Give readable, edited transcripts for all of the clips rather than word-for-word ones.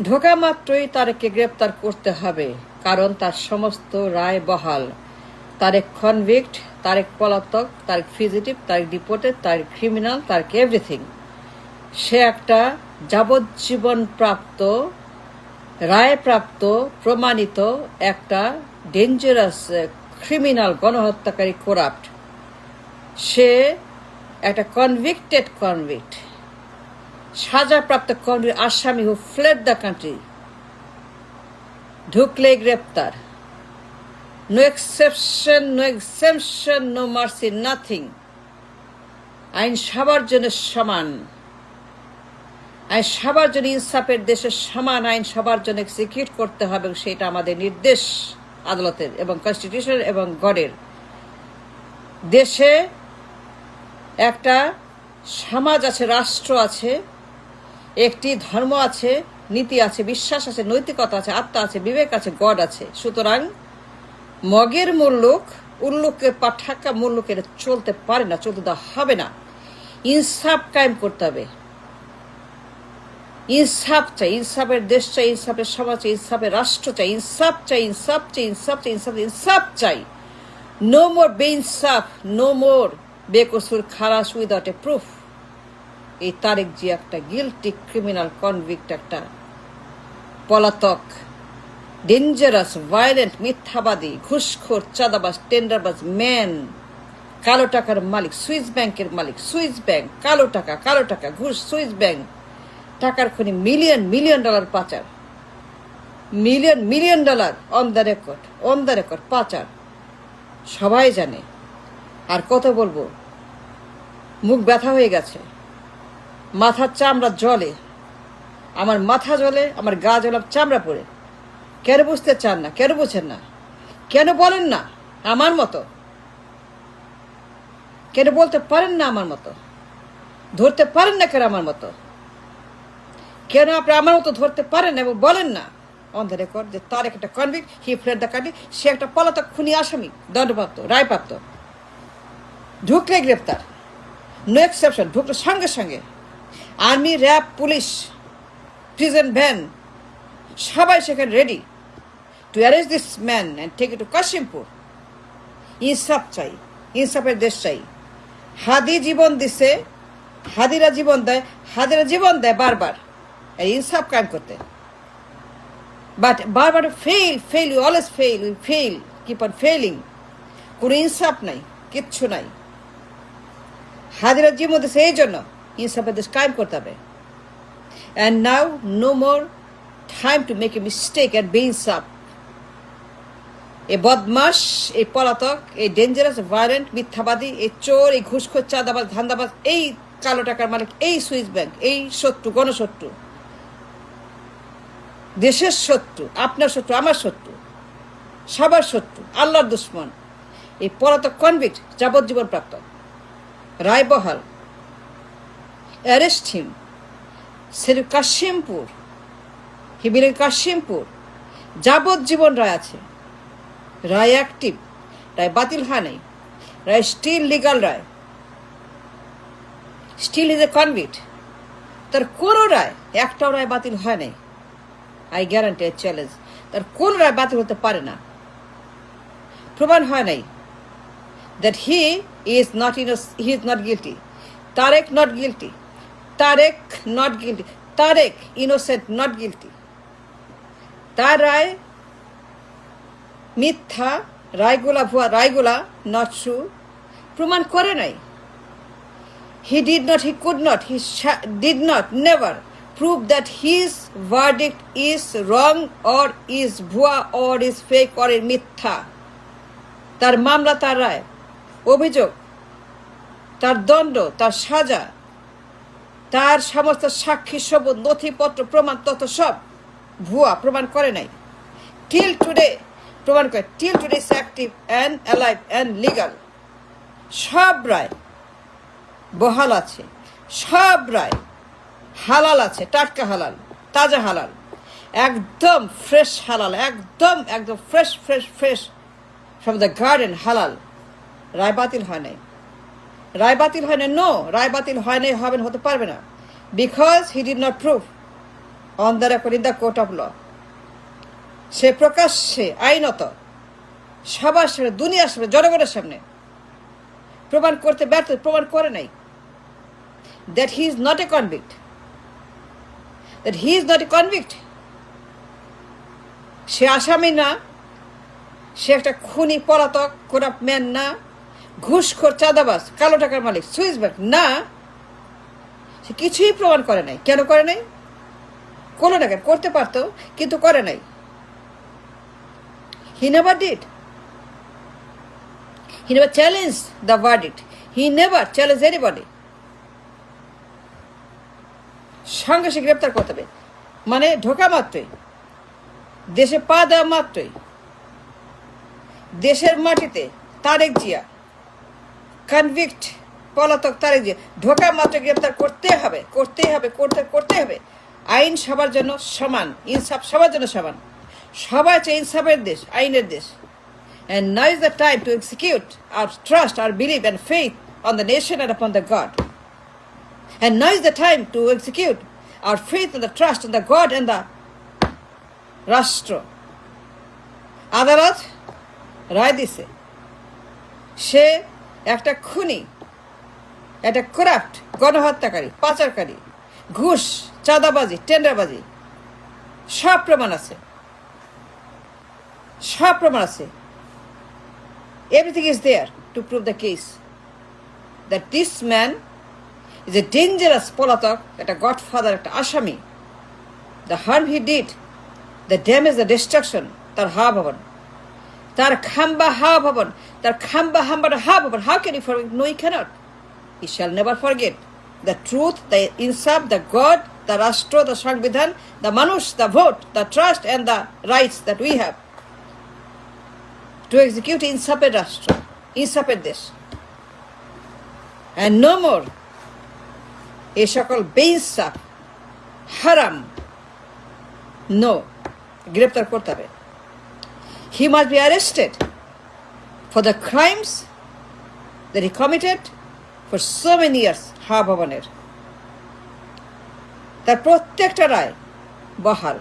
ঢোকা মাত্রই তারেককে গ্রেপ্তার করতে হবে, কারণ তার সমস্ত রায় বহাল। তারেক কনভিক্ট, তারেক পলাতক, Tarique fugitive, Tarique deported, Tarique criminal, Tarique everything. সে একটা যাবজ্জীবন প্রাপ্ত, রায়প্রাপ্ত, প্রমাণিত একটা ডেঞ্জারাস ক্রিমিনাল, গণহত্যাকারী, করাপ্ট। সে একটা কনভিক্টেড কনভিক্ট, সাজাপ্রাপ্ত কনভিক্ট আসামি হু ফ্লেড দ্য কান্ট্রি। ঢুকলে গ্রেপ্তার, no exception, no exemption, no mercy, nothing. আইন সবার জন্য সমান, আইন সবার জন্য, ইনসাফের দেশে সমান আইন সবার জন্য এক্সিকিউট করতে হবে। সেটা আমাদের নির্দেশ আদালতের এবং কনস্টিটিউশন এবং গডের। দেশে একটা সমাজ আছে, রাষ্ট্র আছে, একটি ধর্ম আছে, নীতি আছে, বিশ্বাস আছে, নৈতিকতা আছে, আত্মা আছে, বিবেক আছে, গড আছে। সুতরাং মগের মুল্লুক, উল্লুকের পাঠাক্কা মুল্লুকের চলতে পারে না, চলতে দেওয়া হবে না। ইনসাফ কায়েম করতে হবে। ইনসাফ চাই, ইনসাফের দেশ চাই, ইনসাফের সমাজ চাই, ইনসাফের রাষ্ট্র চাই, ইনসাফ চাই, ইনসাফ চাই, ইনসাফ চাই, ইনসাফ, ইনসাফ চাই। নো মোর বেইনসাফ, নো মোর বেকসুর খালাস উইদাউট এ প্রুফ। এই তারেক জি একটা গিলটি ক্রিমিনাল কনভিক্ট, একটা পলাতক, ডেঞ্জারাস, ভায়োলেন্ট, মিথ্যাবাদী, ঘুষখোর, চাঁদাবাজ, টেন্ডারবাজ ম্যান, কালো টাকার মালিক, সুইস ব্যাংকের মালিক, সুইস ব্যাংক, কালো টাকা, ঘুষ, সুইস ব্যাংক, টাকার খনি, মিলিয়ন মিলিয়ন ডলার পাচার, million million dollar on the record পাচার, সবাই জানে। আর কত বলবো, মুখ ব্যথা হয়ে গেছে, মাথার চামড়া জলে, আমার মাথা জ্বলে, আমার গা জ্বলে, চামড়া পড়ে। কেন বুঝতে চান না? কেন বুঝেন না? কেন বলেন না আমার মতো? কেন বলতে পারেন না আমার মতো? ধরতে পারেন না কেন আমার মতো? কেন আপনি আমার মতো ধরতে পারেন এবং বলেন না অন দ্য রেকর্ড যে তার একটা convict, he fled the country, সে একটা পলাতক, খুনি, আসামি, দণ্ডপ্রাপ্ত, রায়প্রাপ্ত। ঢুকলে গ্রেপ্তার, নো এক্সেপশন। ঢুকলে সঙ্গে সঙ্গে army, RAB, police, prison van, সবাই সেখানে ready to arrest this man and take it to Kashimpur. ইনসাফ চাই, ইনসাফের দেশ চাই। হাদি জীবন দিছে, হাদিরা জীবন দেয় বারবার এই ইনসাফ কায়েম করতে। বাট বারবার fail, you always fail, keep on failing. কোনো ইনসাফ নাই, কিচ্ছু নাই। হাদিরা জীবন দিছে, এই জন্য ইনসাফের দেশ কায়েম করতে হবে। And now no more time to make a mistake and be ইনসাফ। এই বদমাস, এই পলাতক, এই ডেঞ্জারাস, ভায়োলেন্ট, মিথ্যাবাদী, এই চোর, এই ঘুষখোর, চাঁদাবাজ, ধান্দাবাজ, এই কালো টাকার মালিক, এই সুইস ব্যাংক, এই শত্রু, গণশত্রু, দেশের শত্রু, আপনার শত্রু, আমার শত্রু, সবার শত্রু, আল্লাহর দুশ্মন। এই পলাতক কনভিক্ট যাবজ্জীবন প্রাপ্ত, রায় বহাল, অ্যারেস্ট হিম, সের কাশিমপুর, হিবিলের কাশিমপুর, যাবজ্জীবন রায় আছে, রায় অ্যাক্টিভ, রায় বাতিল হয় নাই, রায় স্টিল লিগাল, রায় স্টিল ইজ এ কনভিক্ট। তার কোনো রায়, একটাও রায় বাতিল হয় নাই। আই গ্যারান্টি, আই চ্যালেঞ্জ, তার কোন রায় বাতিল হতে পারে না। প্রমাণ হয় নাই that he is not guilty. Tarique not guilty, Tarique not guilty, Tarique innocent, not guilty. তার রায় মিথ্যা, রায়গুলা ভুয়া, রায়গুলা নট ট্রু, প্রমাণ করে নাই। He did not, he could not, did not, never prove that his verdict is wrong or is ভুয়া or is fake or is মিথ্যা। তার মামলা, তার রায়, অভিযোগ, তার দণ্ড, তার সাজা, তার সমস্ত সাক্ষী, সবুজ, নথিপত্র, প্রমাণ, তথ্য সব ভুয়া, প্রমাণ করে নাই। টিল টুডে প্রমাণ করে, till today is active and alive and legal. সব রায় বহাল আছে, সব রায় হালাল আছে, টাটকা হালাল, তাজা হালাল, একদম ফ্রেশ হালাল, একদম একদম fresh fresh fresh from the garden হালাল। রায় বাতিল হয় নাই, রায় বাতিল হয় না, নো, রায় বাতিল হয় নাই, হতে পারবে না। Because he did not prove on the record in the court of law. সে প্রকাশ্যে আইনত সবার সামনে, দুনিয়ার সামনে, জনগণের সামনে প্রমাণ করতে ব্যর্থ, প্রমাণ করে নাই that he is not a convict, that he is not a convict. সে আসামি না, সে একটা খুনি, পলাতক, করাপ্ট ম্যান না, ঘুষখোর, চাঁদাবাজ, কালো টাকার মালিক, সুইস ব্যাংক না। সে কিছুই প্রমাণ করে নাই। কেন করে নাই? কোনো টাকা করতে পারতো, কিন্তু করে নাই। He never did. He never challenged the verdict. He never challenged anybody. সঙ্গে সে গ্রেপ্তার করতে হবে, মানে ঢোকা মাত্রই, দেশে পা দেওয়া মাত্রই, দেশের মাটিতে তারেক জিয়া, কনভিক্ট পলাতক তারেক জিয়া, ঢোকা মাত্র গ্রেপ্তার করতে হবে, করতেই হবে, করতে হবে। আইন সবার জন্য সমান, ইনসাফ সবার জন্য সমান। সবাই হচ্ছে ইনসাফের দেশ, আইনের দেশ। And now is the time to execute our trust, our belief and faith on the nation and upon the God. And now is the time to execute our faith and the trust on the God and the রাষ্ট্র। আদালত রায় দিছে, সে একটা খুনি, একটা corrupt, গণহত্যাকারী, পাচারকারী, ঘুষ, চাঁদাবাজি, টেন্ডারবাজি, সব প্রমাণ আছে, সব প্রমাণ আছে। Everything is there to prove the case that this man is a dangerous পলাতক, একটা গডফাদার, একটা আসামি। The harm he did, the damage, the destruction, তার হা ভবন, তার খাম্বা হা ভবন, তার খাম্বা হাম্বাটা হা ভবন। How can you forget? No, he cannot. He shall never forget the truth, the insaf, the God, the রাষ্ট্র, the সংবিধান, the মানুষ, the vote, the trust and the rights that we have to execute ইনসাফের রাষ্ট্র, ইনসাফের দেশ। And no more এই সকল বেইনসাফ, হারাম, নো, গ্রেপ্তার করতে হবে। He must be arrested for the crimes that he committed for so many years. হা ভবনের তার প্রত্যেকটা রায় বহাল,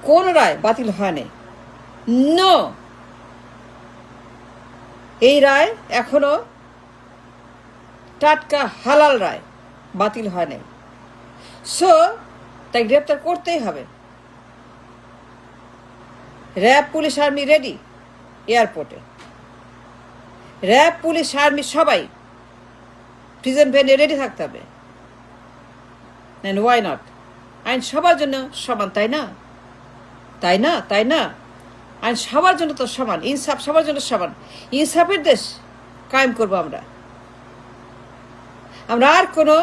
কোন রায় বাতিল হয়নি। নো, এই রায় এখনো টাটকা হালাল রায়, বাতিল হয় নাই। সো তাই গ্রেপ্তার করতেই হবে। র্যাব, পুলিশ, আর্মি রেডি এয়ারপোর্টে। র্যাব, পুলিশ, আর্মি সবাই প্রিজন ভ্যানে রেডি থাকতে হবে। Why not? আইন সবার জন্য সমান, তাই না? তাই না? তাই না? আইন সবার জন্য তো সমান, ইনসাফ সবার জন্য সমান। ইনসাফের দেশ কায়েম করবো আমরা। আমরা আর কোনো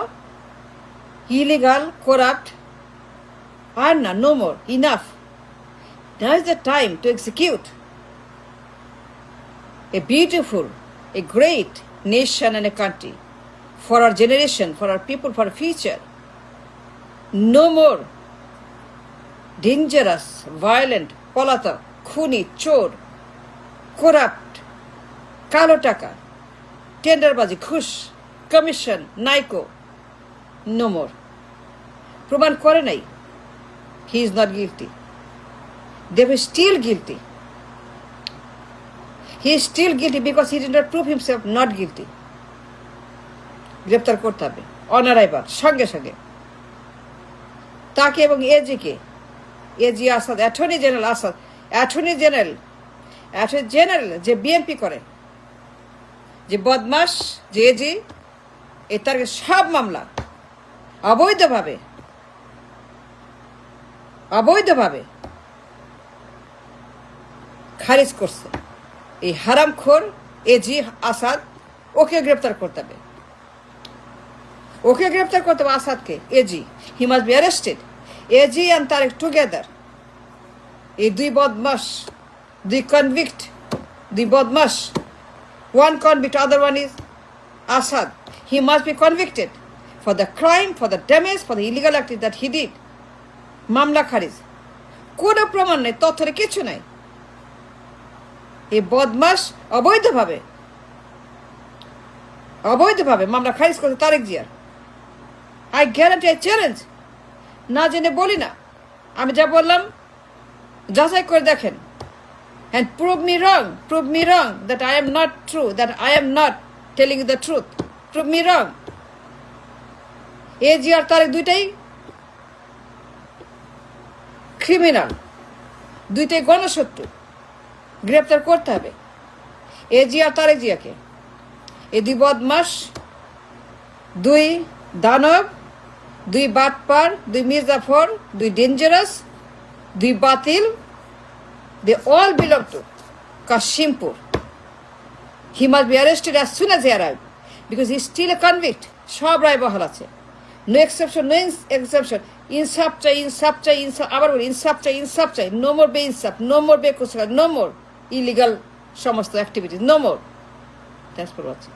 ইলিগাল, করাপ্ট আর না, no more, enough. Now is the time to execute a beautiful, a great nation and a country for our generation, for our people, for our future. No more dangerous, violent, পলাতক, খুনি, চোর, corrupt, কালো টাকা, টেন্ডারবাজি, ঘুষ, commission, নাইকো। No more. প্রমাণ করে নাই, হি is not guilty. They were still guilty. He is still guilty because he did not prove himself not guilty. গ্রেপ্তার করতে হবে অনারাইবার, সঙ্গে সঙ্গে তাকে এবং এজিকে, AG Asad, attorney general Asad, attorney general যে বিএনপি করে, যে বদমাস, যে এজি, এ তার সব মামলা অবৈধভাবে খারিজ করছে। এই হারামখোর এজি আসাদ, ওকে গ্রেপ্তার করতে হবে, ওকে গ্রেপ্তার করতে হবে আসাদকে, AG. He must be arrested. AG and Tarique together, এই দুই বদমাস, দুই কনভিক্ট, দুই বদমাস, one convict, other one is Asad. He must be convicted for the crime, for the damage, for the illegal activity that he did. মামলা খারিজ, কোনো প্রমাণ নেই, তথ্যের কিছু নাই। এই বদমাস অবৈধভাবে মামলা খারিজ করছে তারেক জিয়ার। আই গ্যারান্টি, আই চ্যালেঞ্জ না জেনে বলি না, আমি যা বললাম যাচাই করে দেখেন। And prove me wrong that I am not true, that I am not telling you the truth. Prove me wrong. AG আর তারেক দুইটাই ক্রিমিনাল, দুইটাই গণশত্রু, গ্রেপ্তার করতে হবে AG আর তারেক জিয়াকে। এই দুই বদমাস, দুই দানব, দুই বাটপার, দুই মির্জাফর, দুই ডেঞ্জারাস, দুই বাতিল। They all belong to Kashimpur. He must be arrested as soon as he arrives because he is still a convict. সব রায় বহাল আছে, no exception, no exception. ইনসাফ চাই, ইনসাফ চাই, ইনসাফ, আবার বলি ইনসাফ চাই, ইনসাফ চাই। নো মোর বেইনসাফ, নো মোর বেকুসরা, নো মোর ইলিগাল সমস্ত activities, no more. Thanks for watching.